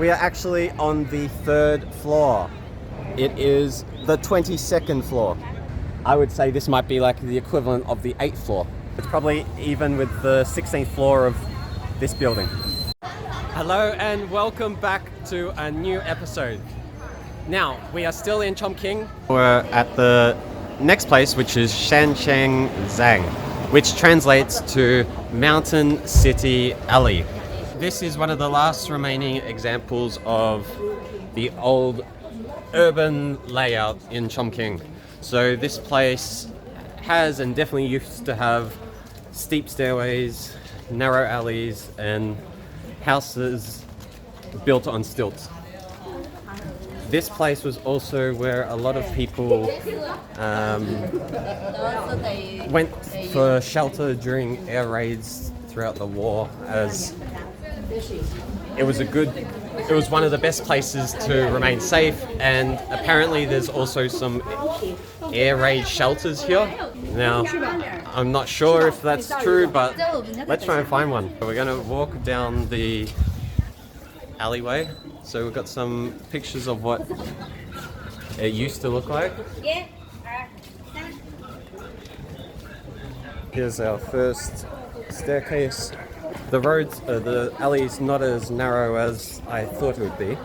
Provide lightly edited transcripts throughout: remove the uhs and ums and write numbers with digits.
We are actually on the 3rd floor. It is the 22nd floor. I would say this might be like the equivalent of the 8th floor. It's probably even with the 16th floor of this building. Hello and welcome back to a new episode. Now, we are still in Chongqing. We're at the next place, which is Shanchengxiang, which translates to Mountain City Alley. This is one of the last remaining examples of the old urban layout in Chongqing. So this place has and definitely used to have steep stairways, narrow alleys, and houses built on stilts. This place was also where a lot of people went for shelter during air raids throughout the war, as it was one of the best places to remain safe, and apparently there's also some air raid shelters here. Now, I'm not sure if that's true, but let's try and find one. We're going to walk down the alleyway. So we've got some pictures of what it used to look like. Here's our first staircase. The alley's not as narrow as I thought it would be.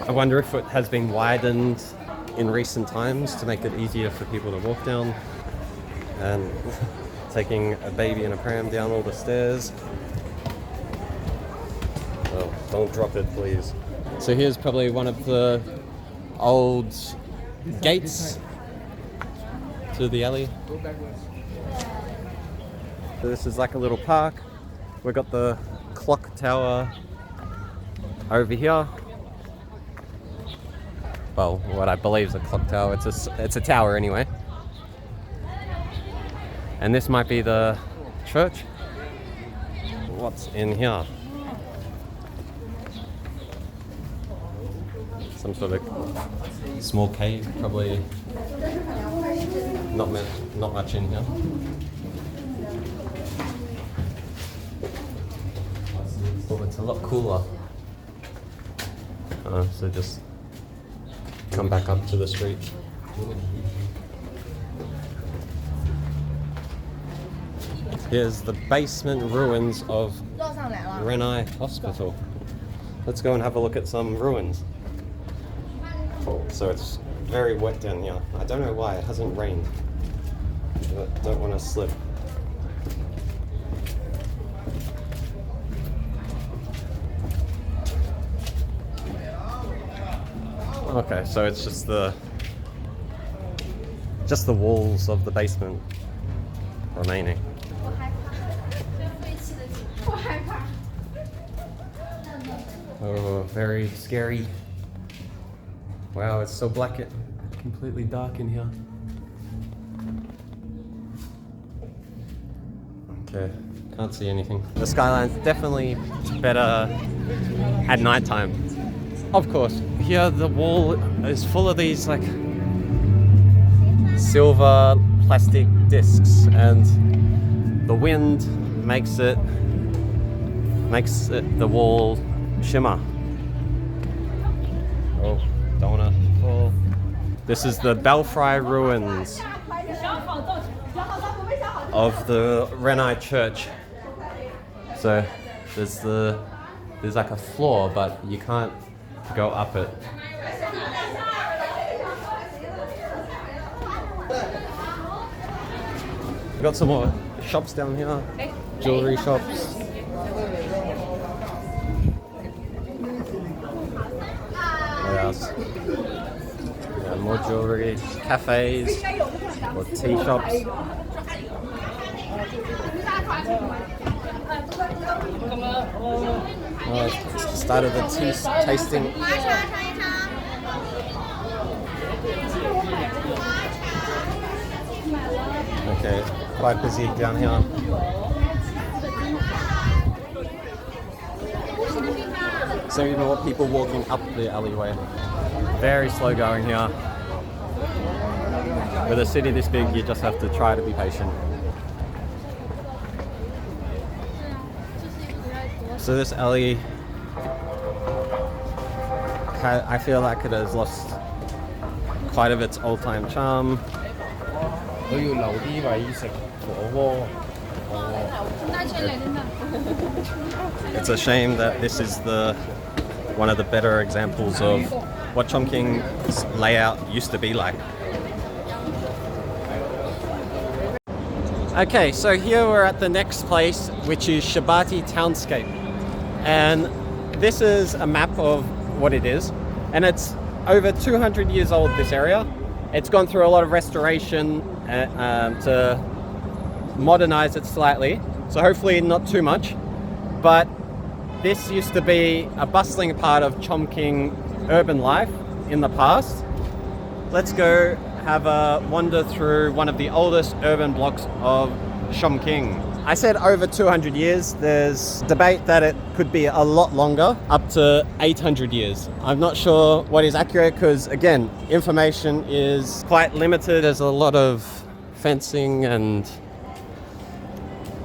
I wonder if it has been widened in recent times to make it easier for people to walk down. And taking a baby in a pram down all the stairs. Oh, don't drop it, please. So here's probably one of the old gates to the alley. So this is like a little park. We've got the clock tower over here. Well, what I believe is a clock tower. It's a tower anyway. And this might be the church. What's in here? Some sort of small cave, probably not much in here. Oh, it's a lot cooler. So just come back up to the street. Here's the basement ruins of Renai Hospital. Let's go and have a look at some ruins. So it's very wet down here. I don't know why, it hasn't rained. I don't want to slip. Okay, so it's just the walls of the basement remaining. Oh, very scary. Wow, it's so black, it's completely dark in here. Okay, can't see anything. The skyline's definitely better at night time. Of course, here the wall is full of these like silver plastic discs, and the wind makes the wall shimmer. Oh, don't wanna fall. This is the belfry ruins of the Renai church. So there's like a floor, but you can't go up it. We've got some more shops down here, jewelry shops. What else? Yeah, more jewelry, cafes, or tea shops. Oh, started the tea tasting. Okay, quite busy down here. So even more people walking up the alleyway. Very slow going here. With a city this big, you just have to try to be patient. So this alley I feel like it has lost quite of its old-time charm. It's a shame that this is one of the better examples of what Chongqing's layout used to be like. Okay, so here we're at the next place, which is Shibati Townscape. And this is a map of what it is. And it's over 200 years old, this area. It's gone through a lot of restoration to modernize it slightly. So hopefully not too much. But this used to be a bustling part of Chongqing urban life in the past. Let's go have a wander through one of the oldest urban blocks of Chongqing. I said over 200 years. There's debate that it could be a lot longer, up to 800 years. I'm not sure what is accurate because, again, information is quite limited. There's a lot of fencing and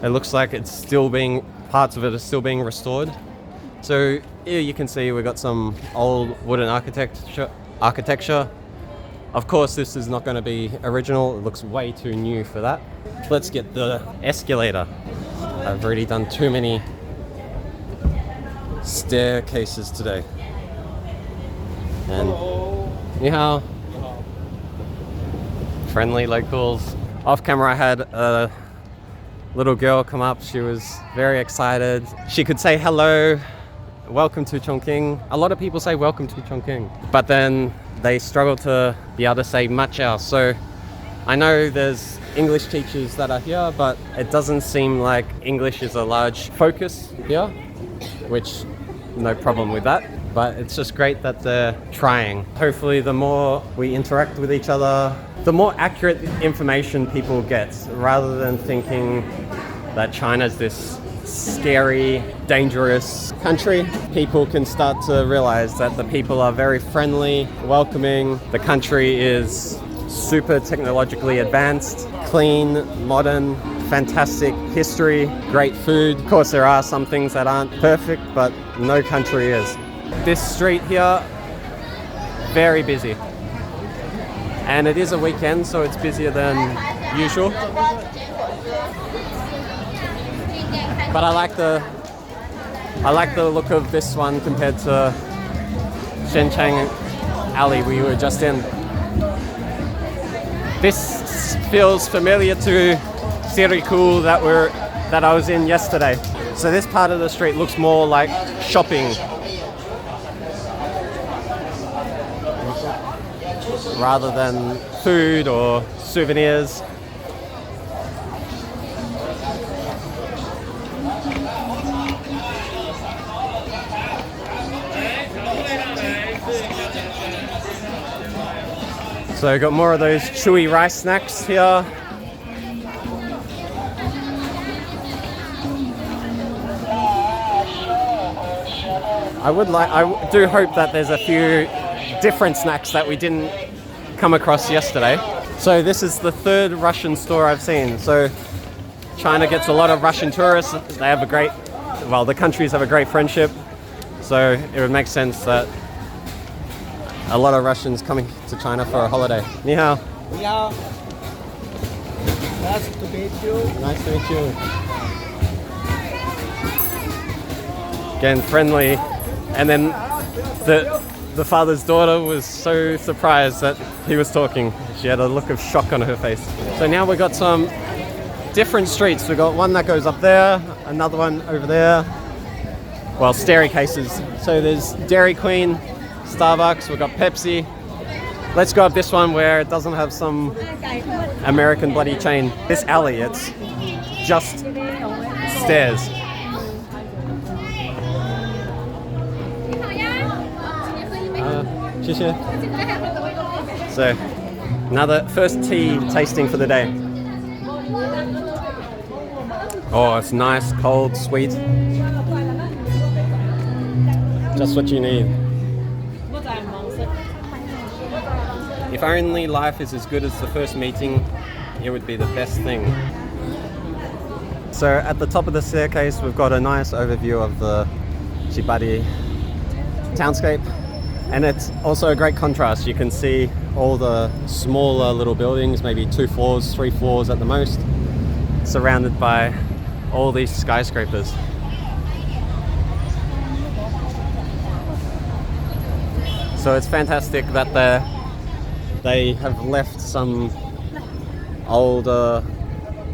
it looks like parts of it are still being restored. So here you can see we've got some old wooden architecture. Of course, this is not going to be original. It looks way too new for that. Let's get the escalator. I've already done too many staircases today. And ni hao. Friendly locals. Off camera, I had a little girl come up. She was very excited. She could say hello. Welcome to Chongqing. A lot of people say welcome to Chongqing, but then they struggle to be able to say much else. So I know there's English teachers that are here, but it doesn't seem like English is a large focus here, which no problem with that. But it's just great that they're trying. Hopefully the more we interact with each other, the more accurate information people get, rather than thinking that China's this scary, dangerous country. People can start to realize that the people are very friendly, welcoming. The country is super technologically advanced, clean, modern, fantastic history, great food. Of course, there are some things that aren't perfect, but no country is. This street here, very busy. And it is a weekend, so it's busier than usual. But I like the look of this one compared to Shancheng alley we were just in. This feels familiar to Siriku that I was in yesterday. So this part of the street looks more like shopping rather than food or souvenirs. So got more of those chewy rice snacks here. I do hope that there's a few different snacks that we didn't come across yesterday. So this is the third Russian store I've seen. So China gets a lot of Russian tourists. They have the countries have a great friendship. So it would make sense that a lot of Russians coming to China for a holiday. Ni hao. Ni hao. Nice to meet you. Nice to meet you. Again, friendly. And then the father's daughter was so surprised that he was talking. She had a look of shock on her face. So now we've got some different streets. We've got one that goes up there, another one over there. Well, staircases. So there's Dairy Queen, Starbucks, we've got Pepsi. Let's go up this one where it doesn't have some American bloody chain. This alley, it's just stairs. So, another first tea tasting for the day. Oh, it's nice, cold, sweet. Just what you need. If only life is as good as the first meeting, it would be the best thing. So at the top of the staircase, we've got a nice overview of the Shibati Townscape. And it's also a great contrast. You can see all the smaller little buildings, maybe 2 floors, 3 floors at the most, surrounded by all these skyscrapers. So it's fantastic that they have left some older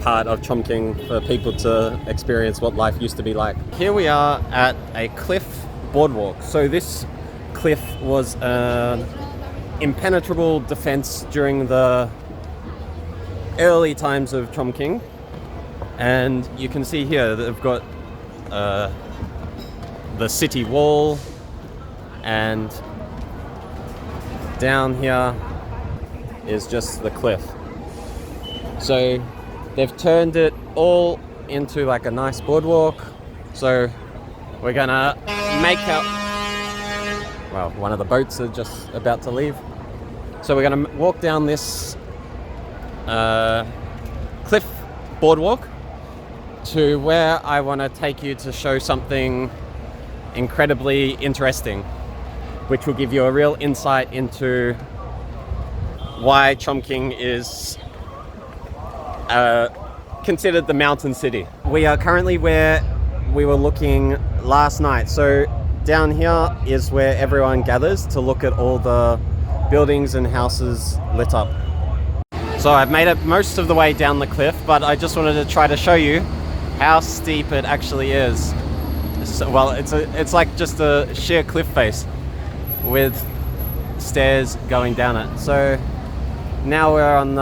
part of Chongqing for people to experience what life used to be like. Here we are at a cliff boardwalk. So this cliff was an impenetrable defense during the early times of Chongqing. And you can see here they've got the city wall, and down here is just the cliff. So they've turned it all into like a nice boardwalk. So we're gonna make out, well, one of the boats are just about to leave. So we're gonna walk down this cliff boardwalk to where I want to take you to show something incredibly interesting, which will give you a real insight into why Chongqing is considered the mountain city. We are currently where we were looking last night. So down here is where everyone gathers to look at all the buildings and houses lit up. So I've made it most of the way down the cliff, but I just wanted to try to show you how steep it actually is. So, well, it's like just a sheer cliff face with stairs going down it. So now we're on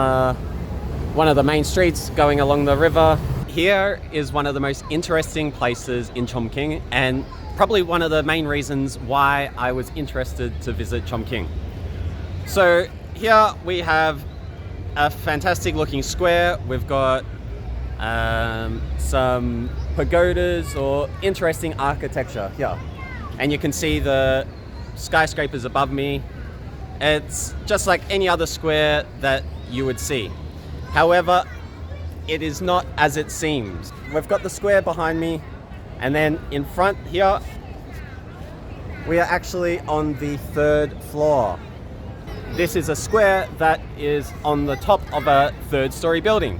one of the main streets going along the river. Here is one of the most interesting places in Chongqing, and probably one of the main reasons why I was interested to visit Chongqing. So here we have a fantastic looking square. We've got some pagodas or interesting architecture here, and you can see the skyscrapers above me. It's just like any other square that you would see. However, it is not as it seems. We've got the square behind me, and then in front here we are actually on the 3rd floor. This is a square that is on the top of a 3rd-story building.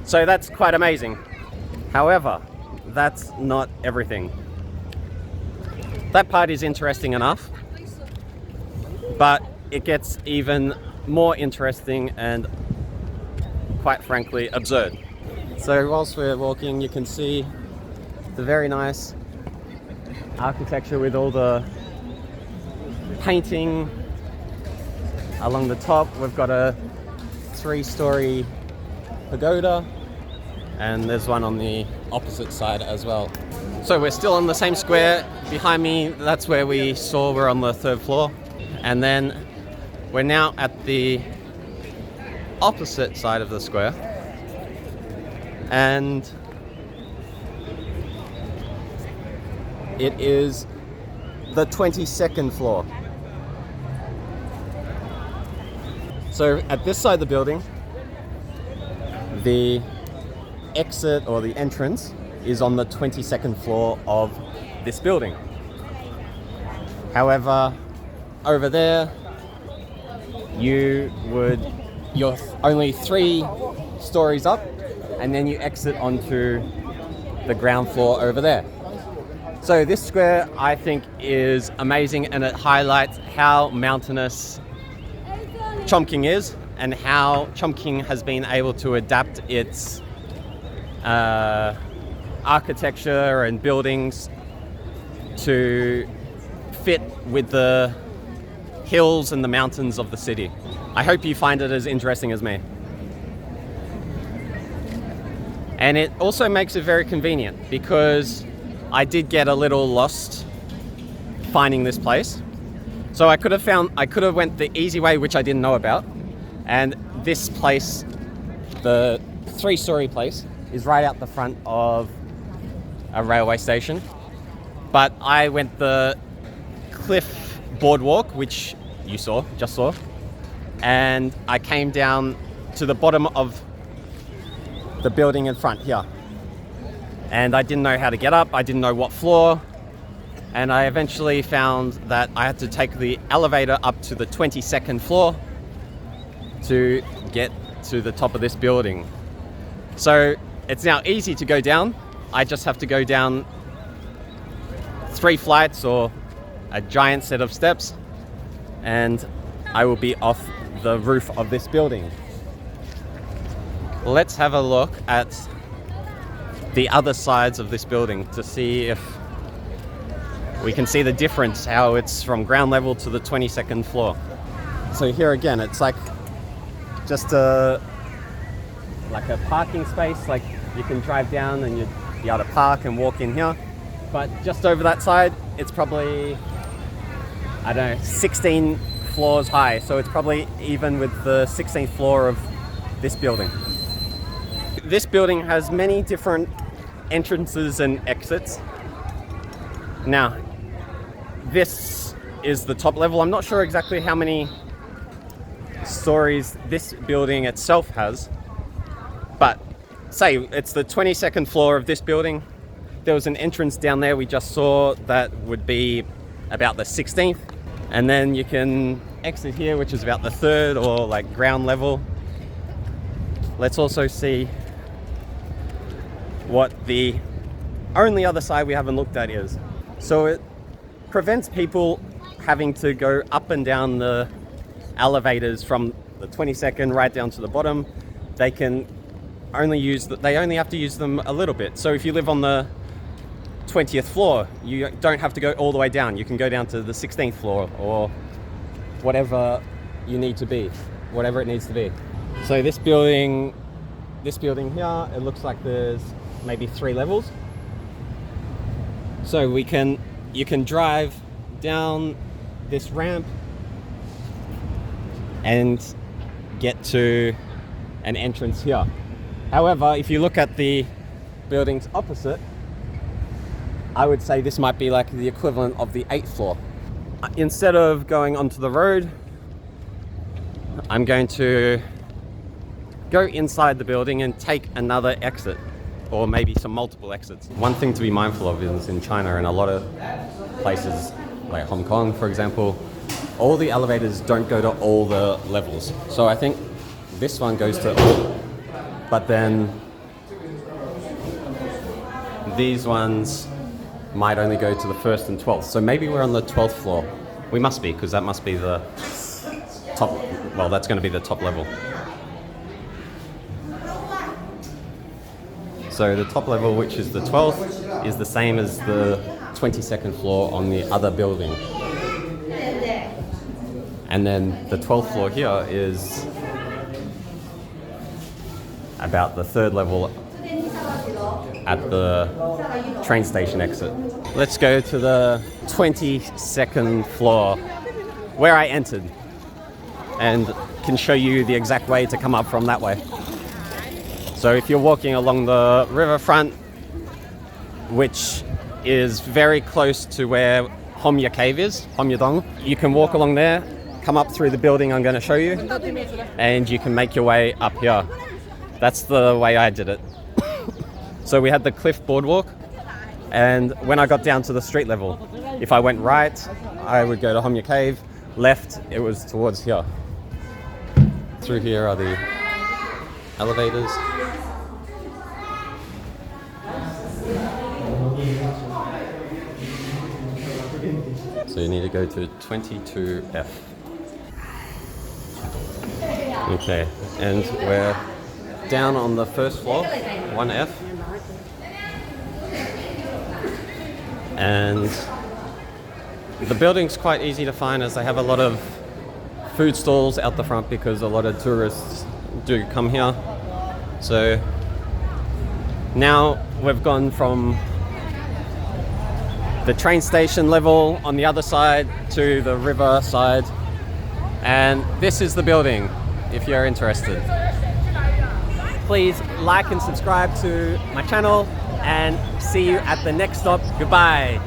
So that's quite amazing. However, that's not everything. That part is interesting enough, but it gets even more interesting and, quite frankly, absurd. So whilst we're walking, you can see the very nice architecture with all the painting along the top. We've got a 3-story pagoda, and there's one on the opposite side as well. So we're still on the same square. Behind me, that's where we saw we're on the 3rd floor. And then we're now at the opposite side of the square. And it is the 22nd floor. So at this side of the building, the exit or the entrance is on the 22nd floor of this building. However, over there, you're only 3 stories up, and then you exit onto the ground floor over there. So this square, I think, is amazing, and it highlights how mountainous Chongqing is and how Chongqing has been able to adapt its architecture and buildings to fit with the hills and the mountains of the city. I hope you find it as interesting as me. And it also makes it very convenient, because I did get a little lost finding this place. So I could have went the easy way, which I didn't know about. And this place, the 3-story place, is right out the front of a railway station. But I went the cliff boardwalk, which you just saw, and I came down to the bottom of the building in front here. And I didn't know how to get up. I didn't know what floor. And I eventually found that I had to take the elevator up to the 22nd floor to get to the top of this building. So it's now easy to go down. I just have to go down 3 flights or a giant set of steps, and I will be off the roof of this building. Let's have a look at the other sides of this building to see if we can see the difference, how it's from ground level to the 22nd floor. So here again, it's like just like a parking space, like you can drive down and you'd be able to park and walk in here. But just over that side, it's probably, I don't know, 16 floors high. So it's probably even with the 16th floor of this building. This building has many different entrances and exits. Now, this is the top level. I'm not sure exactly how many stories this building itself has, but say it's the 22nd floor of this building. There was an entrance down there we just saw that would be about the 16th, and then you can exit here, which is about the 3rd or like ground level. Let's also see what the only other side we haven't looked at is. So it prevents people having to go up and down the elevators from the 22nd right down to the bottom. They can only they only have to use them a little bit. So if you live on the 20th floor, you don't have to go all the way down. You can go down to the 16th floor or whatever you need to be, whatever it needs to be. So this building here, it looks like there's maybe 3 levels. So you can drive down this ramp and get to an entrance here. However, if you look at the buildings opposite, I would say this might be like the equivalent of the 8th floor. Instead of going onto the road, I'm going to go inside the building and take another exit, or maybe some multiple exits. One thing to be mindful of is in China and a lot of places like Hong Kong, for example, all the elevators don't go to all the levels. So I think this one goes to all, but then these ones might only go to the 1st and 12th. So maybe we're on the 12th floor. We must be, because that must be the top, well, that's going to be the top level. So the top level, which is the 12th, is the same as the 22nd floor on the other building. And then the 12th floor here is about the 3rd level at the train station exit. Let's go to the 22nd floor where I entered and can show you the exact way to come up from that way. So if you're walking along the riverfront, which is very close to where Homya Cave is, Homyadong, you can walk along there, come up through the building I'm going to show you, and you can make your way up here. That's the way I did it. So we had the cliff boardwalk, and when I got down to the street level, if I went right, I would go to Homya Cave. Left, it was towards here. Through here are the elevators. So you need to go to 22F. Okay, and we're down on the 1st floor, 1F. And the building's quite easy to find as they have a lot of food stalls out the front because a lot of tourists do come here. So now we've gone from the train station level on the other side to the river side, and this is the building if you're interested. Please like and subscribe to my channel, and see you at the next stop. Goodbye.